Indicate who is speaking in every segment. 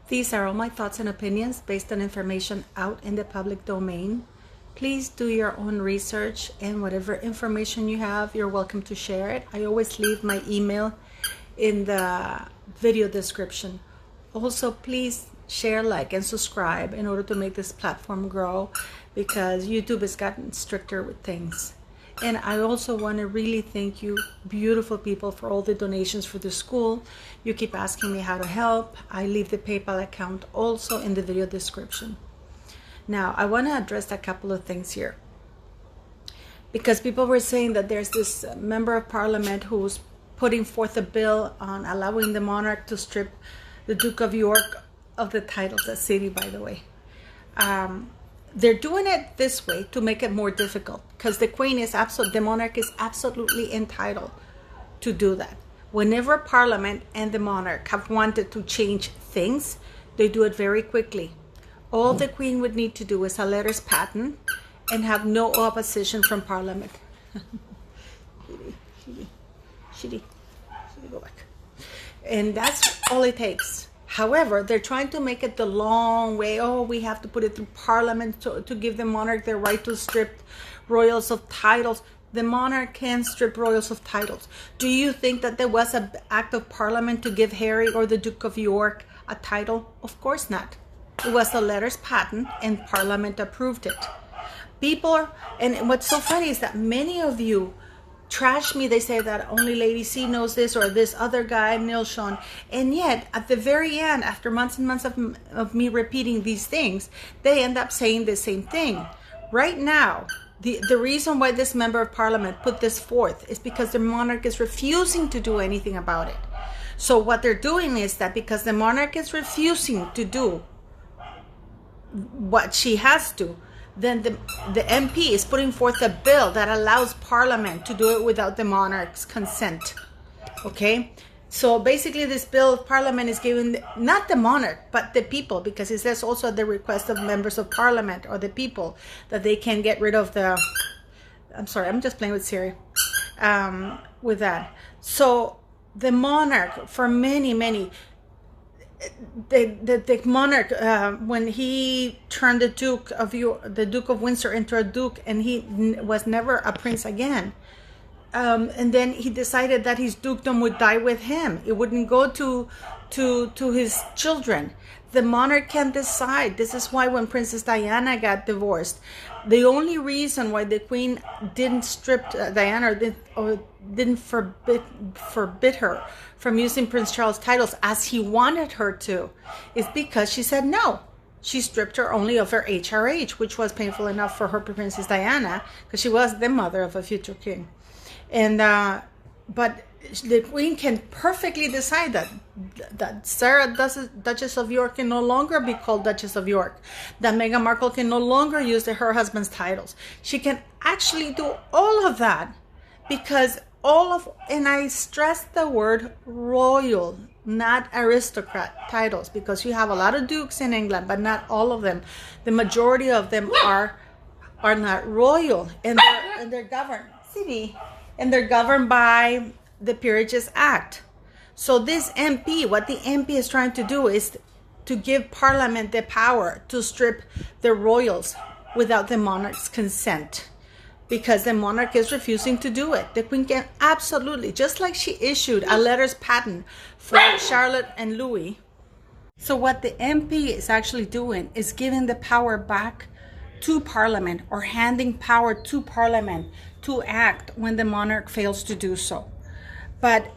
Speaker 1: These are all my thoughts and opinions based on information out in the public domain. Please do your own research, and whatever information you have, you're welcome to share it. I always leave my email in the video description. Also, please share, like, and subscribe in order to make this platform grow, because YouTube has gotten stricter with things. And I also want to really thank you, beautiful people, for all the donations for the school. You keep asking me how to help. I leave the PayPal account also in the video description. Now, I want to address a couple of things here, because people were saying that there's this member of parliament who's putting forth a bill on allowing the monarch to strip the Duke of York of the titles, the city, by the way. They're doing it this way to make it more difficult, because the monarch is absolutely entitled to do that. Whenever Parliament and the monarch have wanted to change things, they do it very quickly. All the Queen would need to do is a letters patent and have no opposition from Parliament. Shitty, go back. And that's all it takes. However, they're trying to make it the long way. Oh, we have to put it through Parliament to give the monarch the right to strip royals of titles. The monarch can strip royals of titles. Do you think that there was an act of Parliament to give Harry or the Duke of York a title? Of course not. It was a letters patent, and Parliament approved it. And what's so funny is that many of you trash me. They say that only Lady C knows this, or this other guy, Neil Sean. And yet, at the very end, after months and months of me repeating these things, they end up saying the same thing. Right now, the reason why this member of parliament put this forth is because the monarch is refusing to do anything about it. So what they're doing is that because the monarch is refusing to do what she has to, then the MP is putting forth a bill that allows Parliament to do it without the monarch's consent. Okay? So basically this bill of Parliament is giving, not the monarch, but the people, because it says also at the request of members of Parliament or the people that they can get rid of the... I'm sorry, I'm just playing with Siri. With that. So the monarch, for many... The monarch, when he turned the Duke of Windsor into a duke, and he was never a prince again, and then he decided that his dukedom would die with him. It wouldn't go to his children. The monarch can decide. This is why when Princess Diana got divorced, the only reason why the Queen didn't strip Diana or didn't forbid her from using Prince Charles' titles as he wanted her to is because she said no. She stripped her only of her HRH, which was painful enough for her Princess Diana, because she was the mother of a future king. And but the Queen can perfectly decide that Sarah, Duchess of York, can no longer be called Duchess of York, that Meghan Markle can no longer use her husband's titles. She can actually do all of that, because and I stress the word royal, not aristocrat titles, because you have a lot of dukes in England, but not all of them. The majority of them are not royal, and they're governed. And they're governed by the Peerages Act. So this MP, what the MP is trying to do is to give Parliament the power to strip the royals without the monarch's consent, because the monarch is refusing to do it. The Queen can absolutely, just like she issued a letters patent for Charlotte and Louis. So what the MP is actually doing is giving the power back to Parliament, or handing power to Parliament to act when the monarch fails to do so. But,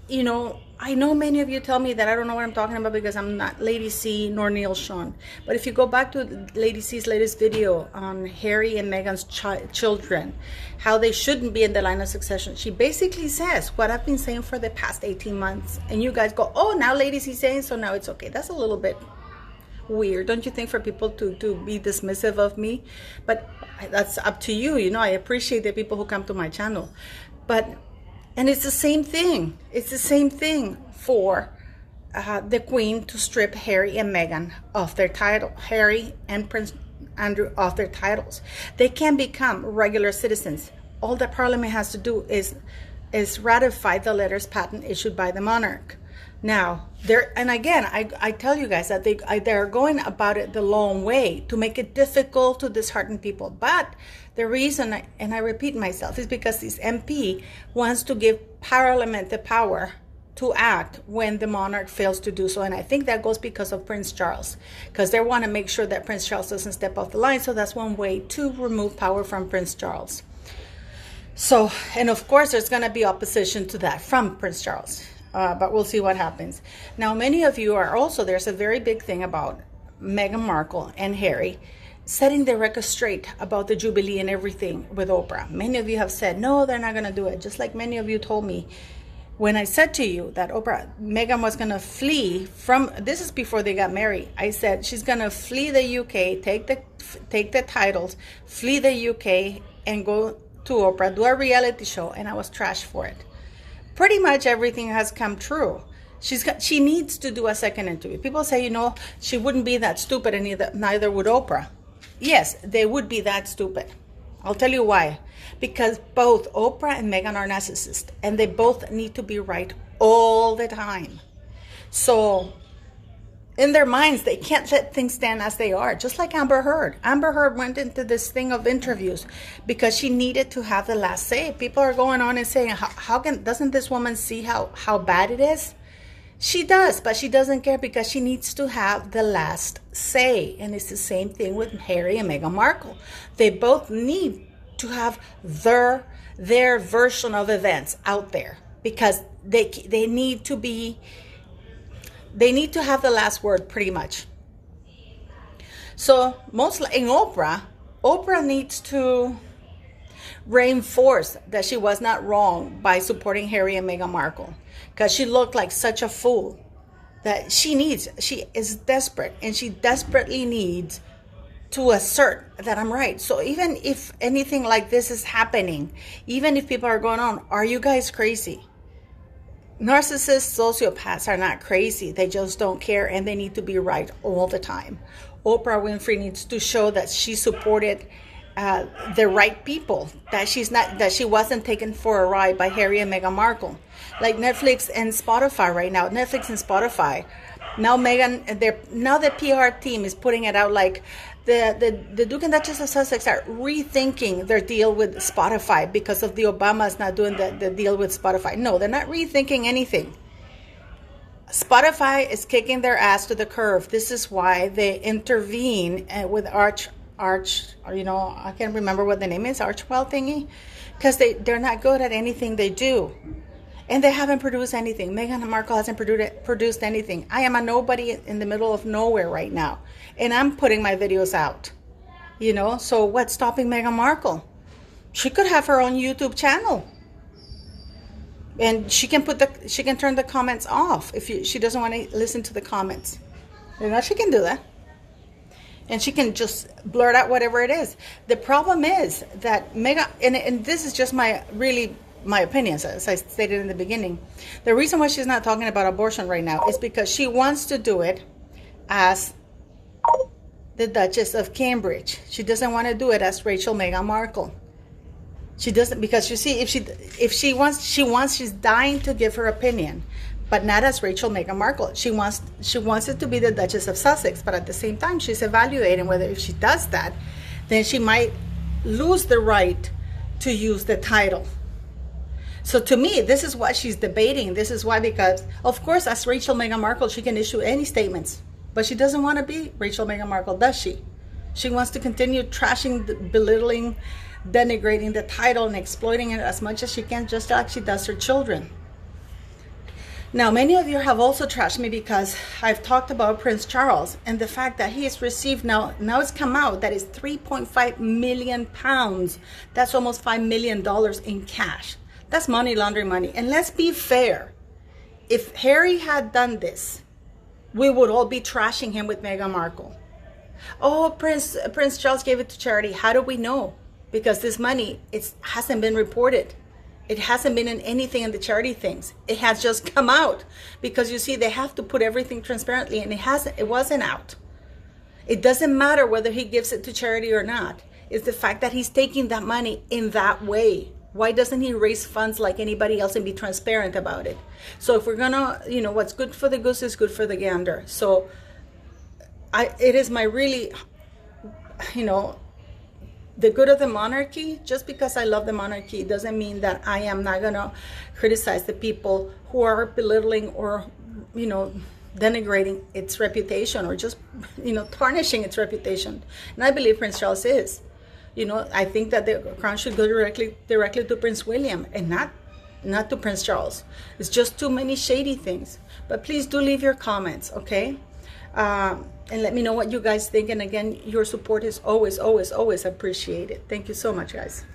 Speaker 1: you know, I know many of you tell me that I don't know what I'm talking about because I'm not Lady C nor Neil Sean. But if you go back to Lady C's latest video on Harry and Meghan's children, how they shouldn't be in the line of succession, she basically says what I've been saying for the past 18 months. And you guys go, oh, now Lady C's saying so, now it's okay. That's a little bit weird, don't you think, for people to be dismissive of me? But that's up to you. You know, I appreciate the people who come to my channel. And it's the same thing. It's the same thing for the Queen to strip Harry and Meghan of their title. Harry and Prince Andrew of their titles. They can become regular citizens. All that Parliament has to do is ratify the letters patent issued by the monarch. Now, and again, I tell you guys that they're going about it the long way to make it difficult to dishearten people. But the reason, and I repeat myself, is because this MP wants to give Parliament the power to act when the monarch fails to do so. And I think that goes because of Prince Charles, because they want to make sure that Prince Charles doesn't step off the line. So that's one way to remove power from Prince Charles. So, and of course, there's going to be opposition to that from Prince Charles. But we'll see what happens. Now, many of you are also, there's a very big thing about Meghan Markle and Harry setting the record straight about the Jubilee and everything with Oprah. Many of you have said, no, they're not going to do it. Just like many of you told me when I said to you that Meghan was going to flee from, this is before they got married. I said, she's going to flee the UK, take the titles, flee the UK and go to Oprah, do a reality show. And I was trashed for it. Pretty much everything has come true. She needs to do a second interview. People say, she wouldn't be that stupid, and neither would Oprah. Yes, they would be that stupid. I'll tell you why. Because both Oprah and Meghan are narcissists, and they both need to be right all the time. So in their minds, they can't let things stand as they are, just like Amber Heard. Amber Heard went into this thing of interviews because she needed to have the last say. People are going on and saying, doesn't this woman see how bad it is? She does, but she doesn't care because she needs to have the last say. And it's the same thing with Harry and Meghan Markle. They both need to have their version of events out there because they need to have the last word, pretty much. So mostly in Oprah needs to reinforce that she was not wrong by supporting Harry and Meghan Markle, because she looked like such a fool that she is desperate, and she desperately needs to assert that I'm right. So even if anything like this is happening, even if people are going on, are you guys crazy? Narcissists, sociopaths are not crazy. They just don't care, and they need to be right all the time. Oprah Winfrey needs to show that she supported the right people, that she wasn't taken for a ride by Harry and Meghan Markle. Like Netflix and Spotify right now. Netflix and Spotify. Now the PR team is putting it out like the Duke and Duchess of Sussex are rethinking their deal with Spotify because of the Obamas not doing the deal with Spotify. No, they're not rethinking anything. Spotify is kicking their ass to the curb. This is why they intervene with Arch, I can't remember what the name is, Archwell thingy, because they're not good at anything they do. And they haven't produced anything. Meghan Markle hasn't produced anything. I am a nobody in the middle of nowhere right now. And I'm putting my videos out. So what's stopping Meghan Markle? She could have her own YouTube channel. And she can turn the comments off if she doesn't want to listen to the comments. She can do that. And she can just blurt out whatever it is. The problem is that Meghan, and this is just my opinions, as I stated in the beginning. The reason why she's not talking about abortion right now is because she wants to do it as the Duchess of Cambridge. She doesn't want to do it as Rachel Meghan Markle. She doesn't, because you see, she's dying to give her opinion, but not as Rachel Meghan Markle. She wants it to be the Duchess of Sussex, but at the same time, she's evaluating whether if she does that, then she might lose the right to use the title. So to me, this is what she's debating. This is why, because of course, as Rachel Meghan Markle, she can issue any statements, but she doesn't want to be Rachel Meghan Markle, does she? She wants to continue trashing, belittling, denigrating the title and exploiting it as much as she can, just like she does her children. Now, many of you have also trashed me because I've talked about Prince Charles and the fact that he has received, now it's come out that it's 3.5 million pounds. That's almost $5 million in cash. That's money laundering money. And let's be fair. If Harry had done this, we would all be trashing him with Meghan Markle. Oh, Prince Charles gave it to charity. How do we know? Because this money, it hasn't been reported. It hasn't been in anything in the charity things. It has just come out because you see, they have to put everything transparently, and it wasn't out. It doesn't matter whether he gives it to charity or not. It's the fact that he's taking that money in that way. Why doesn't he raise funds like anybody else and be transparent about it? So if we're gonna, what's good for the goose is good for the gander. So it is my really, the good of the monarchy. Just because I love the monarchy doesn't mean that I am not gonna criticize the people who are belittling or, denigrating its reputation, or just, tarnishing its reputation. And I believe Prince Charles is. I think that the crown should go directly to Prince William and not to Prince Charles. It's just too many shady things. But please do leave your comments, okay? And let me know what you guys think. And again, your support is always, always, always appreciated. Thank you so much, guys.